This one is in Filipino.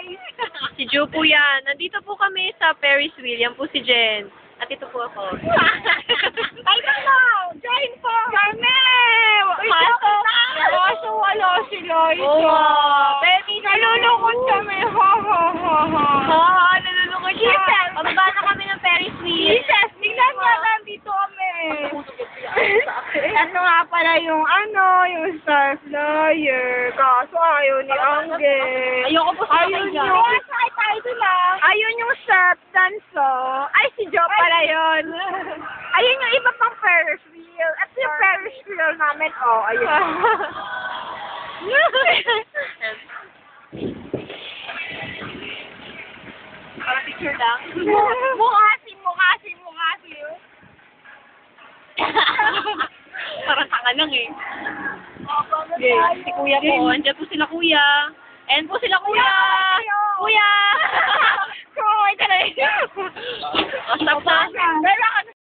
guys. Si Ju po yan. Nandito po kami sa Ferris wheel. Yan po si Jen. At ito po ako. Ay, no! Join po! Kami! Kaso wala sila ito. Baby, Nalulungkot kami. Ha, ha, ha, ha. Ha, nalulungkot siya. Jesus! Pababa na kami ng Ferris wheel. Jesus! Tingnan niya, nandito kami. Ito nga pala yung yung Star Flyer. Kaso ayaw ni Angel. Ayoko po sa Ayun kanya. yung... Ayun yung surf dance, Ay, si Joe pala yun. Ayun yung iba pang Ferris wheel. At yung Ferris wheel namin, ayun. Para picture lang. Mukhasim. Parang tanga lang eh. Okay, si Kuya po. Andiyan po sila Kuya. And po sila Kuya. Kuya! Kuya! Stop na. Pero